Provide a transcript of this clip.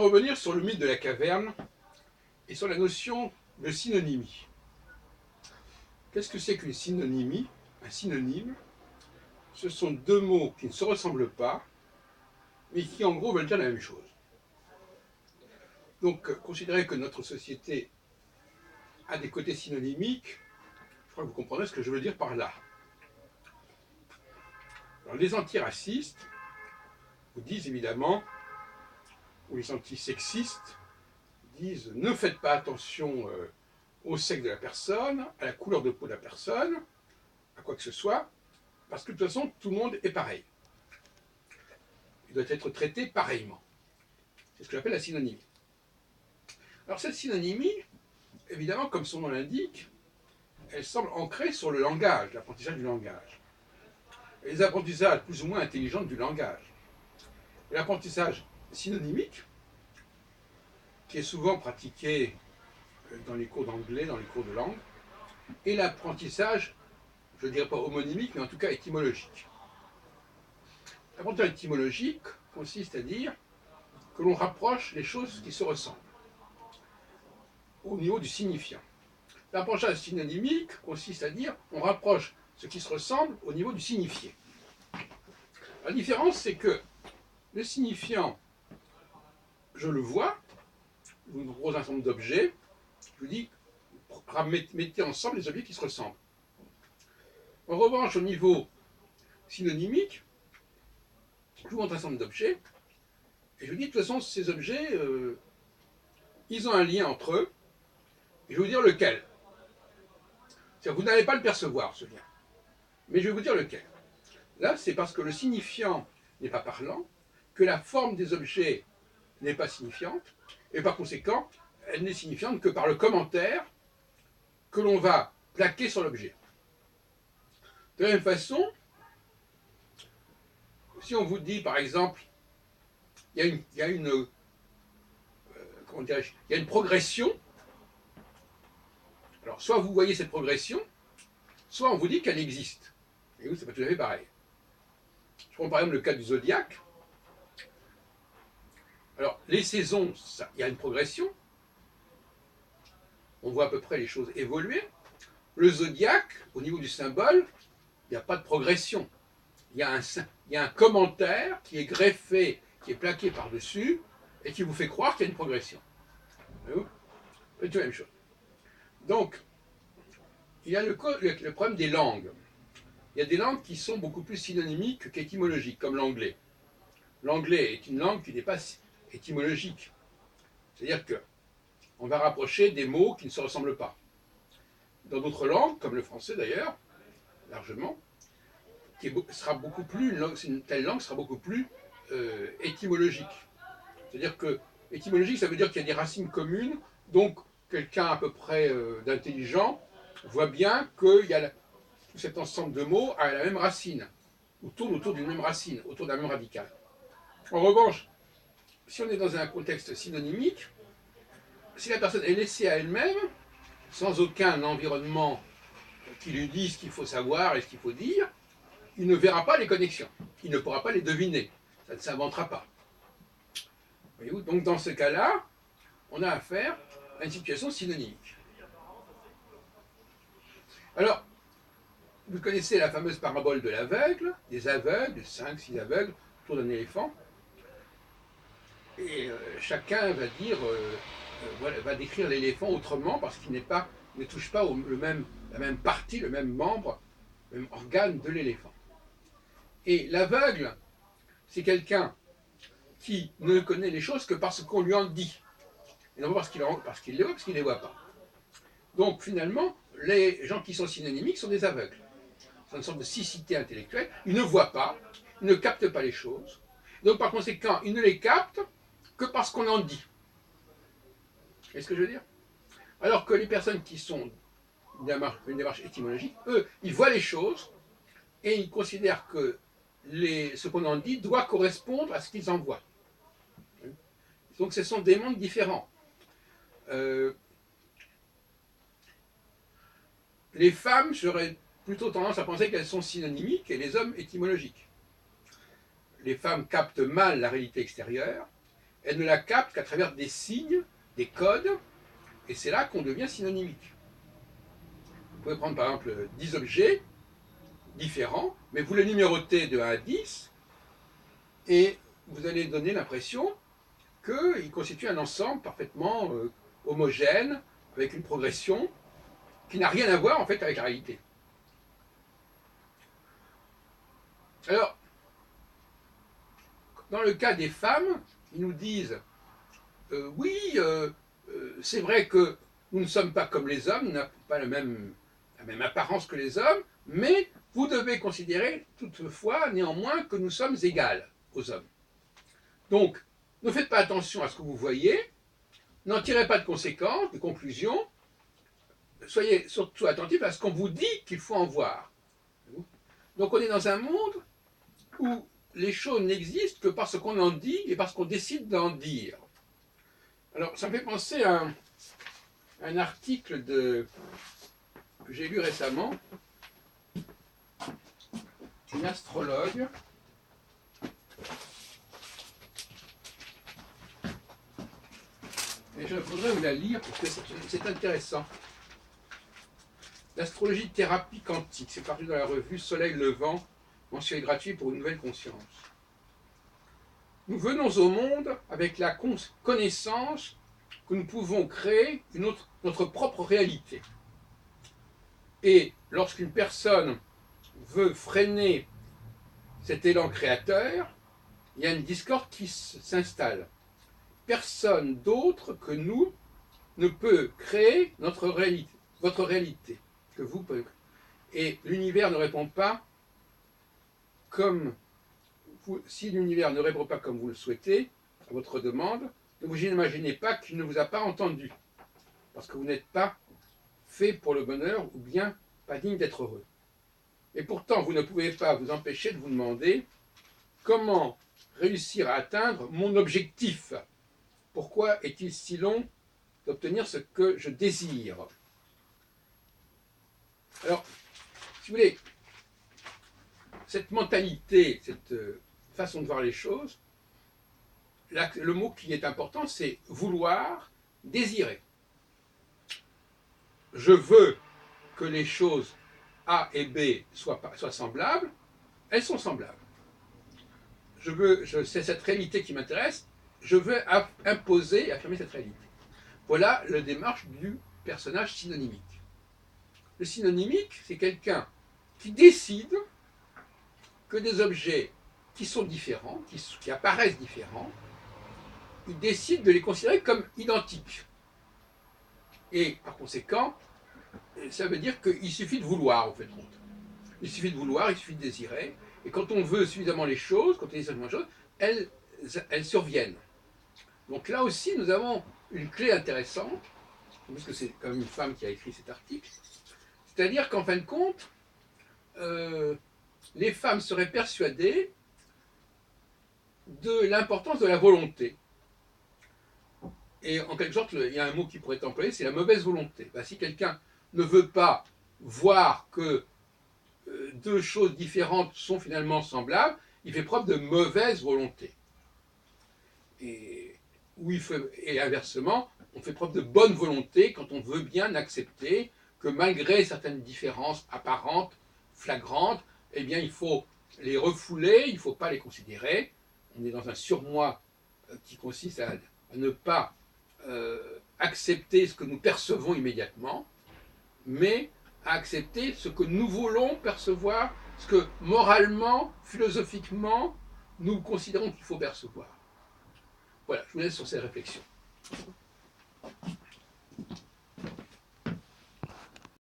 voudrais revenir sur le mythe de la caverne et sur la notion de synonymie. Qu'est-ce que c'est qu'une synonymie? Un synonyme, ce sont deux mots qui ne se ressemblent pas, mais qui en gros veulent dire la même chose. Donc, considérez que notre société a des côtés synonymiques, je crois que vous comprenez ce que je veux dire par là. Alors, les antiracistes vous disent évidemment, ou les antisexistes disent ne faites pas attention au sexe de la personne, à la couleur de peau de la personne, à quoi que ce soit, parce que de toute façon, tout le monde est pareil. Il doit être traité pareillement. C'est ce que j'appelle la synonymie. Alors cette synonymie, évidemment, comme son nom l'indique, elle semble ancrée sur le langage, l'apprentissage du langage. Et les apprentissages plus ou moins intelligents du langage. L'apprentissage synonymique, qui est souvent pratiqué dans les cours d'anglais, dans les cours de langue, et l'apprentissage, je ne dirais pas homonymique, mais en tout cas étymologique. L'apprentissage étymologique consiste à dire que l'on rapproche les choses qui se ressemblent au niveau du signifiant. L'apprentissage synonymique consiste à dire qu'on rapproche ce qui se ressemble au niveau du signifié. La différence, c'est que le signifiant, je le vois, je vous propose un certain nombre d'objets, je vous dis, mettez ensemble les objets qui se ressemblent. En revanche, au niveau synonymique, je vous montre un certain nombre d'objets, et je vous dis, de toute façon, ces objets, ils ont un lien entre eux, et je vais vous dire lequel. C'est-à-dire, vous n'allez pas le percevoir, ce lien. Mais je vais vous dire lequel. Là, c'est parce que le signifiant n'est pas parlant, que la forme des objets n'est pas signifiante, et par conséquent, elle n'est signifiante que par le commentaire que l'on va plaquer sur l'objet. De la même façon, si on vous dit, par exemple, il y a une progression, alors soit vous voyez cette progression, soit on vous dit qu'elle existe. Et vous, c'est pas tout à fait pareil. Je prends par exemple le cas du zodiaque. Alors, les saisons, il y a une progression. On voit à peu près les choses évoluer. Le zodiaque, au niveau du symbole, il n'y a pas de progression. Il y a un commentaire qui est greffé, qui est plaqué par-dessus, et qui vous fait croire qu'il y a une progression. C'est la même chose. Donc, il y a le problème des langues. Il y a des langues qui sont beaucoup plus synonymiques qu'étymologiques, comme l'anglais. L'anglais est une langue qui n'est pas étymologique. C'est-à-dire qu'on va rapprocher des mots qui ne se ressemblent pas. Dans d'autres langues, comme le français d'ailleurs, largement, une telle langue sera beaucoup plus étymologique. C'est-à-dire que étymologique, ça veut dire qu'il y a des racines communes, donc quelqu'un à peu près d'intelligent voit bien que tout cet ensemble de mots a la même racine, ou tourne autour d'une même racine, autour d'un même radical. En revanche, si on est dans un contexte synonymique, si la personne est laissée à elle-même, sans aucun environnement qui lui dise ce qu'il faut savoir et ce qu'il faut dire, il ne verra pas les connexions, il ne pourra pas les deviner, ça ne s'inventera pas. Voyez-vous, donc dans ce cas-là, on a affaire à une situation synonymique. Alors, vous connaissez la fameuse parabole de l'aveugle, des aveugles, 5-6 aveugles autour d'un éléphant, et chacun va dire, va décrire l'éléphant autrement parce qu'il ne touche pas la même partie, le même membre, le même organe de l'éléphant. Et l'aveugle, c'est quelqu'un qui ne connaît les choses que parce qu'on lui en dit. Et non pas parce qu'il les voit, parce qu'il ne les voit pas. Donc finalement, les gens qui sont synonymiques sont des aveugles. C'est une sorte de cécité intellectuelle. Ils ne voient pas, ils ne captent pas les choses. Donc par conséquent, ils ne les captent que parce qu'on en dit. Vous voyez ce que je veux dire? Alors que les personnes qui sont une démarche étymologique, eux, ils voient les choses et ils considèrent que ce qu'on en dit doit correspondre à ce qu'ils en voient. Donc ce sont des mondes différents. Les femmes, j'aurais plutôt tendance à penser qu'elles sont synonymiques et les hommes étymologiques. Les femmes captent mal la réalité extérieure elle ne la capte qu'à travers des signes, des codes, et c'est là qu'on devient synonymique. Vous pouvez prendre par exemple 10 objets différents, mais vous les numérotez de 1 à 10, et vous allez donner l'impression qu'ils constituent un ensemble parfaitement homogène, avec une progression qui n'a rien à voir en fait avec la réalité. Alors, dans le cas des femmes, ils nous disent oui, c'est vrai que nous ne sommes pas comme les hommes, nous n'avons pas la même apparence que les hommes, mais vous devez considérer toutefois, néanmoins, que nous sommes égales aux hommes. Donc, ne faites pas attention à ce que vous voyez, n'en tirez pas de conséquences, de conclusions, soyez surtout attentifs à ce qu'on vous dit qu'il faut en voir. Donc on est dans un monde où les choses n'existent que parce qu'on en dit et parce qu'on décide d'en dire. Alors ça me fait penser à un article que j'ai lu récemment, une astrologue et je voudrais vous la lire parce que c'est intéressant. L'astrologie thérapie quantique, c'est paru dans la revue Soleil Levant, mensuel gratuit pour une nouvelle conscience. Nous venons au monde avec la connaissance que nous pouvons créer notre propre réalité. Et lorsqu'une personne veut freiner cet élan créateur, il y a une discorde qui s'installe. Personne d'autre que nous ne peut créer notre réalité, votre réalité, que vous pouvez. Et l'univers ne répond pas comme vous, si l'univers ne répond pas comme vous le souhaitez à votre demande, ne vous imaginez pas qu'il ne vous a pas entendu, parce que vous n'êtes pas fait pour le bonheur ou bien pas digne d'être heureux. Et pourtant, vous ne pouvez pas vous empêcher de vous demander comment réussir à atteindre mon objectif. Pourquoi est-il si long d'obtenir ce que je désire? Alors, si vous voulez, cette mentalité, cette façon de voir les choses, le mot qui est important, c'est vouloir, désirer. Je veux que les choses A et B soient semblables, elles sont semblables. C'est cette réalité qui m'intéresse, je veux imposer et affirmer cette réalité. Voilà la démarche du personnage synonymique. Le synonymique, c'est quelqu'un qui décide que des objets qui sont différents, qui apparaissent différents, il décide de les considérer comme identiques. Et par conséquent, ça veut dire qu'il suffit de vouloir, en fait. Il suffit de vouloir, il suffit de désirer. Et quand on veut suffisamment les choses, quand on désire suffisamment les choses, elles surviennent. Donc là aussi, nous avons une clé intéressante, parce que c'est comme une femme qui a écrit cet article. C'est-à-dire qu'en fin de compte, les femmes seraient persuadées de l'importance de la volonté. Et en quelque sorte, il y a un mot qui pourrait être employé, c'est la mauvaise volonté. Ben, si quelqu'un ne veut pas voir que deux choses différentes sont finalement semblables, il fait preuve de mauvaise volonté. Et inversement, on fait preuve de bonne volonté quand on veut bien accepter que malgré certaines différences apparentes, flagrantes, eh bien il faut les refouler, il ne faut pas les considérer. On est dans un surmoi qui consiste à ne pas accepter ce que nous percevons immédiatement, mais à accepter ce que nous voulons percevoir, ce que moralement, philosophiquement, nous considérons qu'il faut percevoir. Voilà, je vous laisse sur ces réflexions.